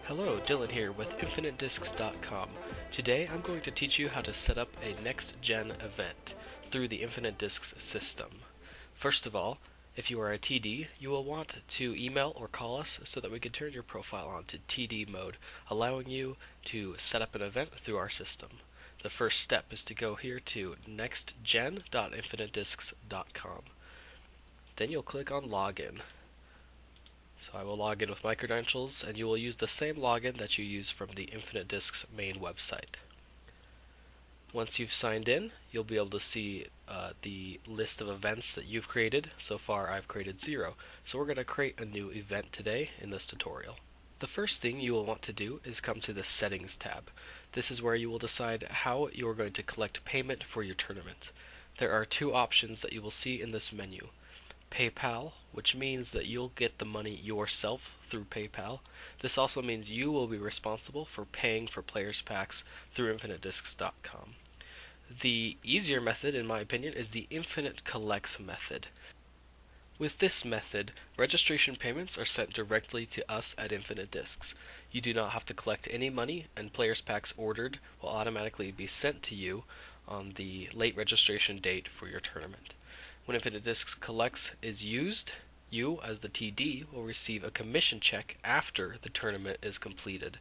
Hello, Dylan here with InfiniteDiscs.com. Today I'm going to teach you how to set up a next-gen event through the Infinite Discs system. First of all, if you are a TD, you will want to email or call us so that we can turn your profile on to TD mode, allowing you to set up an event through our system. The first step is to go here to nextgen.infinitediscs.com. Then you'll click on Login. So I will log in with my credentials, and you will use the same login that you use from the Infinite Discs main website. Once you've signed in, you'll be able to see the list of events that you've created. So far I've created 0. So we're going to create a new event today in this tutorial. The first thing you will want to do is come to the Settings tab. This is where you will decide how you are going to collect payment for your tournament. There are 2 options that you will see in this menu. PayPal, which means that you'll get the money yourself through PayPal. This also means you will be responsible for paying for players' packs through InfiniteDiscs.com. The easier method, in my opinion, is the Infinite Collects method. With this method, registration payments are sent directly to us at Infinite Discs. You do not have to collect any money, and players' packs ordered will automatically be sent to you on the late registration date for your tournament. When Infinite Discs Collects is used, you, as the TD, will receive a commission check after the tournament is completed.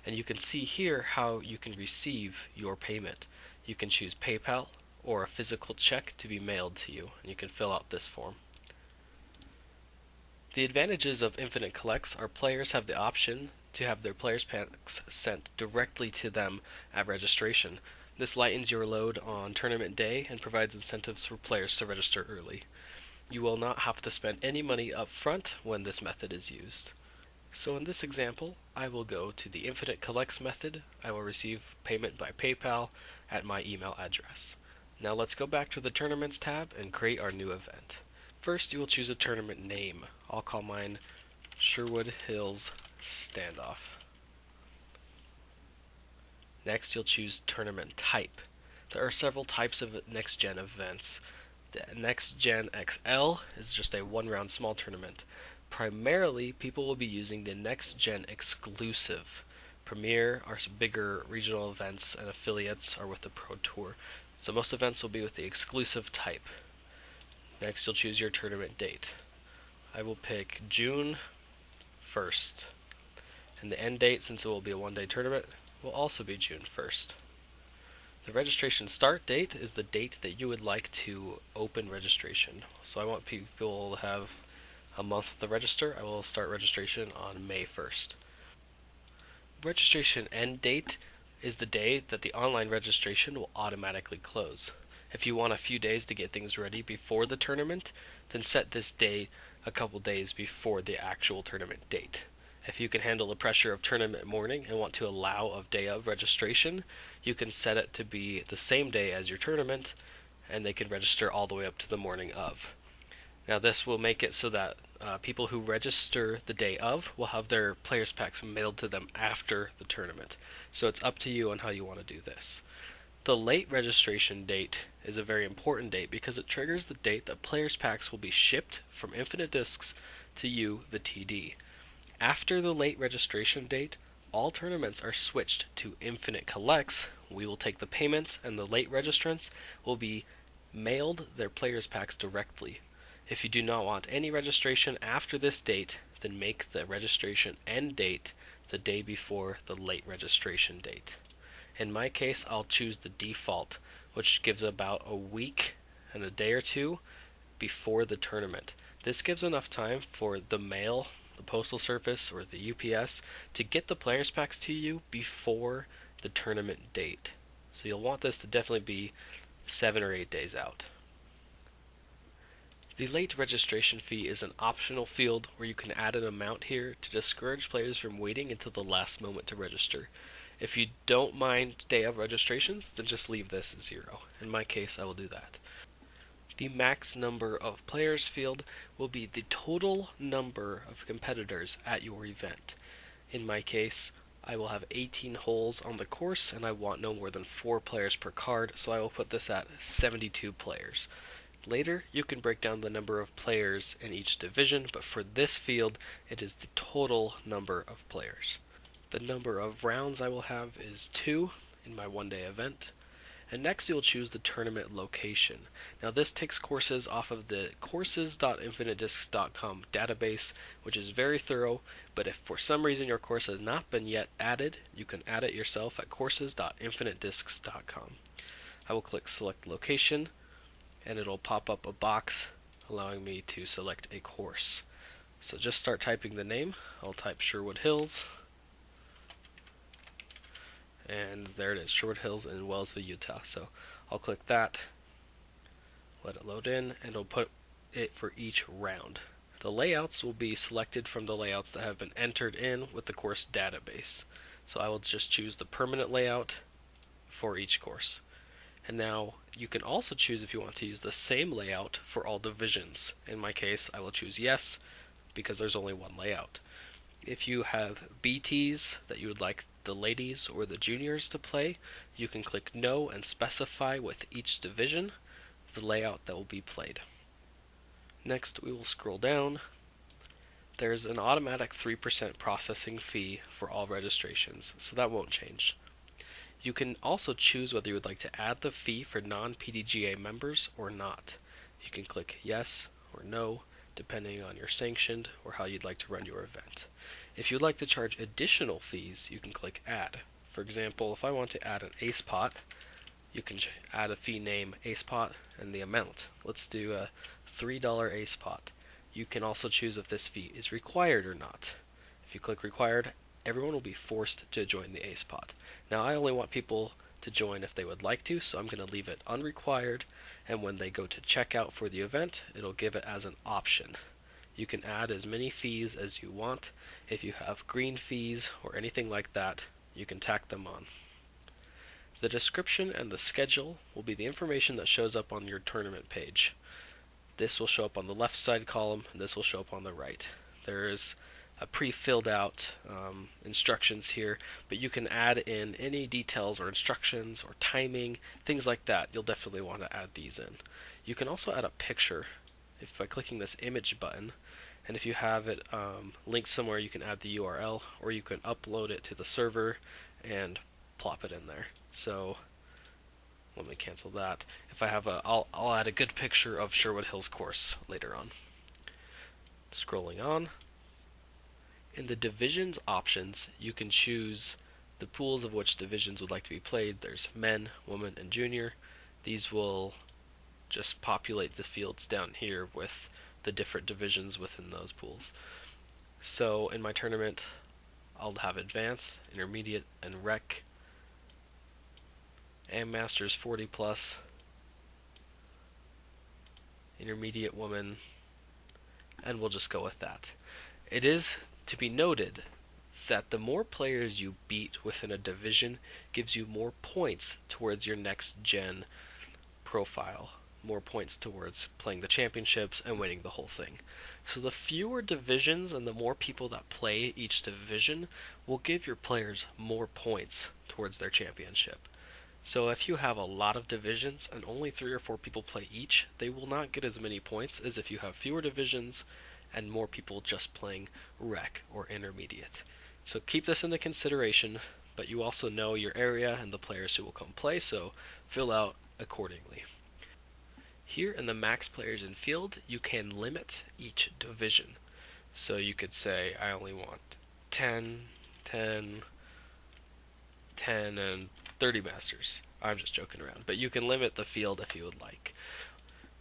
And you can see here how you can receive your payment. You can choose PayPal or a physical check to be mailed to you, and you can fill out this form. The advantages of Infinite Collects are players have the option to have their players' packs sent directly to them at registration. This lightens your load on tournament day and provides incentives for players to register early. You will not have to spend any money up front when this method is used. So in this example, I will go to the Infinite Collects method. I will receive payment by PayPal at my email address. Now let's go back to the Tournaments tab and create our new event. First, you will choose a tournament name. I'll call mine Sherwood Hills Standoff. Next, you'll choose tournament type. There are several types of next-gen events. The Next-Gen XL is just a one-round small tournament. Primarily, people will be using the Next-Gen Exclusive. Premier are some bigger regional events, and affiliates are with the Pro Tour. So most events will be with the exclusive type. Next, you'll choose your tournament date. I will pick June 1st. And the end date, since it will be a one-day tournament, will also be June 1st. The registration start date is the date that you would like to open registration. So I want people to have a month to register. I will start registration on May 1st. Registration end date is the day that the online registration will automatically close. If you want a few days to get things ready before the tournament, then set this day a couple days before the actual tournament date. If you can handle the pressure of tournament morning and want to allow a day of registration, you can set it to be the same day as your tournament, and they can register all the way up to the morning of. Now this will make it so that people who register the day of will have their players' packs mailed to them after the tournament. So it's up to you on how you want to do this. The late registration date is a very important date because it triggers the date that players' packs will be shipped from Infinite Discs to you, the TD. After the late registration date, all tournaments are switched to Infinite Collects. We will take the payments, and the late registrants will be mailed their players' packs directly. If you do not want any registration after this date, then make the registration end date the day before the late registration date. In my case, I'll choose the default, which gives about a week and a day or two before the tournament. This gives enough time for the mail, the postal service, or the UPS to get the players' packs to you before the tournament date. So you'll want this to definitely be 7 or 8 days out. The late registration fee is an optional field where you can add an amount here to discourage players from waiting until the last moment to register. If you don't mind day of registrations, then just leave this at 0. In my case, I will do that. The max number of players field will be the total number of competitors at your event. In my case, I will have 18 holes on the course, and I want no more than 4 players per card, so I will put this at 72 players. Later, you can break down the number of players in each division, but for this field, it is the total number of players. The number of rounds I will have is 2 in my one-day event. And next you'll choose the tournament location. Now this takes courses off of the courses.infinitediscs.com database, which is very thorough, but if for some reason your course has not been yet added, you can add it yourself at courses.infinitediscs.com. I will click select location, and it'll pop up a box allowing me to select a course. So just start typing the name. I'll type Sherwood Hills. And there it is, Sherwood Hills in Wellsville, Utah. So I'll click that, let it load in, and it'll put it for each round. The layouts will be selected from the layouts that have been entered in with the course database. So I will just choose the permanent layout for each course. And now you can also choose if you want to use the same layout for all divisions. In my case, I will choose yes, because there's only one layout. If you have BTs that you would like the ladies or the juniors to play, you can click no and specify with each division the layout that will be played. Next, we will scroll down. There's an automatic 3% processing fee for all registrations, so that won't change. You can also choose whether you would like to add the fee for non-PDGA members or not. You can click yes or no, depending on your sanctioned or how you'd like to run your event. If you'd like to charge additional fees, you can click add. For example, if I want to add an ace pot, you can add a fee name ace pot and the amount. Let's do a $3 ace pot. You can also choose if this fee is required or not. If you click required, everyone will be forced to join the ace pot. Now I only want people to join if they would like to, so I'm going to leave it unrequired, and when they go to checkout for the event, it'll give it as an option. You can add as many fees as you want. If you have green fees or anything like that, you can tack them on. The description and the schedule will be the information that shows up on your tournament page. This will show up on the left side column, and this will show up on the right. There's a pre-filled out instructions here, but you can add in any details or instructions or timing, things like that. You'll definitely want to add these in. You can also add a picture by clicking this image button, and if you have it linked somewhere, you can add the URL, or you can upload it to the server and plop it in there. So let me cancel that. If I have I'll add a good picture of Sherwood Hills course later on. Scrolling on. In the divisions options, you can choose the pools of which divisions would like to be played. There's men, women, and junior. These will just populate the fields down here with the different divisions within those pools. So in my tournament, I'll have advanced, intermediate, and rec, and masters 40 plus, intermediate woman, and we'll just go with that. It is to be noted that the more players you beat within a division gives you more points towards your next gen profile, more points towards playing the championships and winning the whole thing. So the fewer divisions and the more people that play each division will give your players more points towards their championship. So if you have a lot of divisions and only 3 or 4 people play each, they will not get as many points as if you have fewer divisions and more people just playing rec or intermediate. So keep this into consideration, but you also know your area and the players who will come play, so fill out accordingly. Here in the max players in field, you can limit each division. So you could say, I only want 10, 10, 10, and 30 masters. I'm just joking around, but you can limit the field if you would like.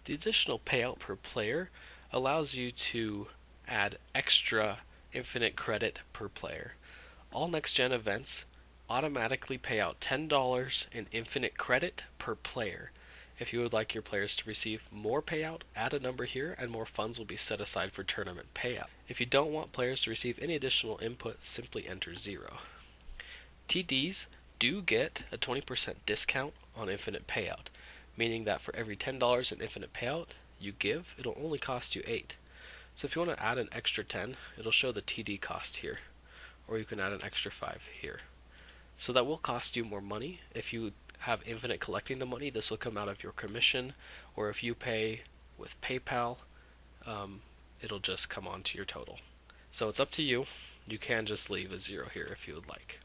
The additional payout per player allows you to add extra infinite credit per player. All next-gen events automatically pay out $10 in infinite credit per player. If you would like your players to receive more payout, add a number here and more funds will be set aside for tournament payout. If you don't want players to receive any additional input, simply enter 0. TDs do get a 20% discount on infinite payout, meaning that for every $10 in infinite payout you give, it'll only cost you 8. So if you want to add an extra 10, it'll show the TD cost here, or you can add an extra 5 here. So that will cost you more money. If you have infinite collecting the money, this will come out of your commission, or if you pay with PayPal, it'll just come onto your total. So it's up to you. You can just leave a 0 here if you would like.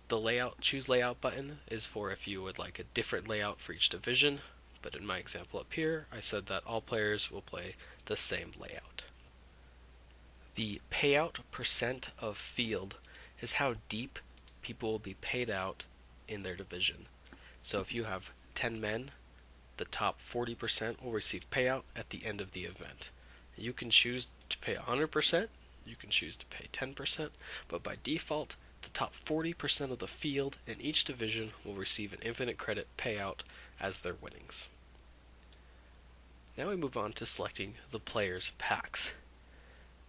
The choose layout button is for if you would like a different layout for each division, but in my example up here, I said that all players will play the same layout. The payout percent of field is how deep people will be paid out in their division. So if you have 10 men, the top 40% will receive payout at the end of the event. You can choose to pay 100%, you can choose to pay 10%, but by default, the top 40% of the field in each division will receive an infinite credit payout as their winnings. Now we move on to selecting the players' packs.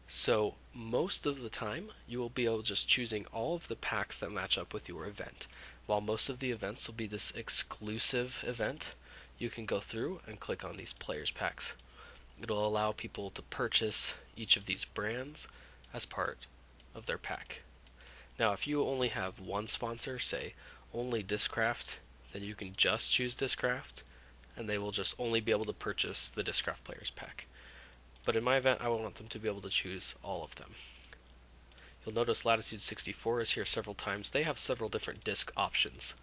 So most of the time, you will be able just choosing all of the packs that match up with your event. While most of the events will be this exclusive event, you can go through and click on these players' packs. It'll allow people to purchase each of these brands as part of their pack. Now, if you only have one sponsor, say only Discraft, then you can just choose Discraft, and they will just only be able to purchase the Discraft Players Pack. But in my event, I want them to be able to choose all of them. You'll notice Latitude 64 is here several times. They have several different disc options.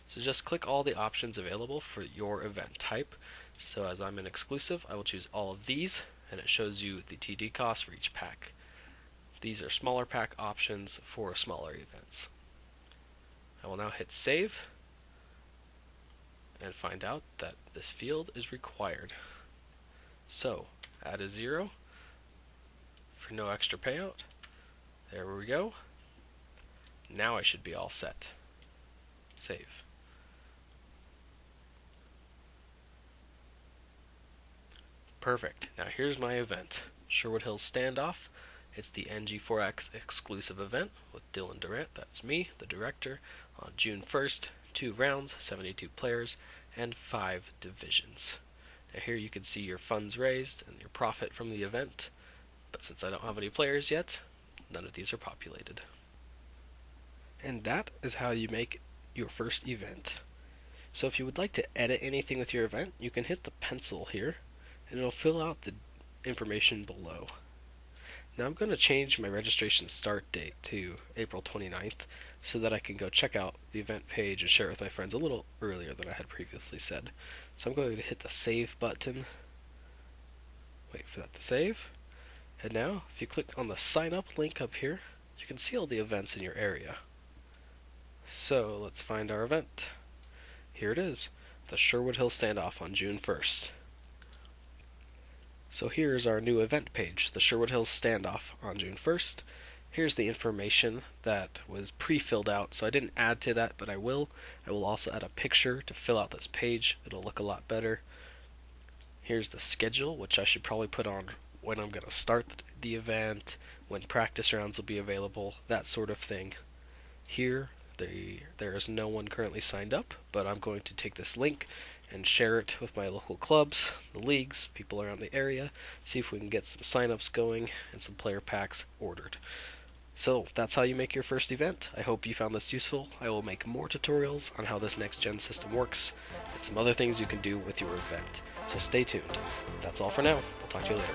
So just click all the options available for your event type. So as I'm an exclusive, I will choose all of these, and it shows you the TD cost for each pack. These are smaller pack options for smaller events. I will now hit save and find out that this field is required. So add a 0 for no extra payout. There we go. Now I should be all set. Save. Perfect. Now here's my event. Sherwood Hills Standoff. It's the NG4X exclusive event with Dylan Durant, that's me, the director, on June 1st, 2 rounds, 72 players, and 5 divisions. Now here you can see your funds raised and your profit from the event, but since I don't have any players yet, none of these are populated. And that is how you make your first event. So if you would like to edit anything with your event, you can hit the pencil here, and it'll fill out the information below. Now I'm going to change my registration start date to April 29th so that I can go check out the event page and share it with my friends a little earlier than I had previously said. So I'm going to hit the save button, wait for that to save, and now if you click on the sign up link up here, you can see all the events in your area. So let's find our event. Here it is, the Sherwood Hills Standoff on June 1st. So here's our new event page, the Sherwood Hills Standoff on June 1st. Here's the information that was pre-filled out, so I didn't add to that, but I will. I will also add a picture to fill out this page. It'll look a lot better. Here's the schedule, which I should probably put on when I'm going to start the event, when practice rounds will be available, that sort of thing. Here, there is no one currently signed up, but I'm going to take this link and share it with my local clubs, the leagues, people around the area, see if we can get some sign-ups going and some player packs ordered. So that's how you make your first event. I hope you found this useful. I will make more tutorials on how this next-gen system works and some other things you can do with your event. So stay tuned. That's all for now. I'll talk to you later.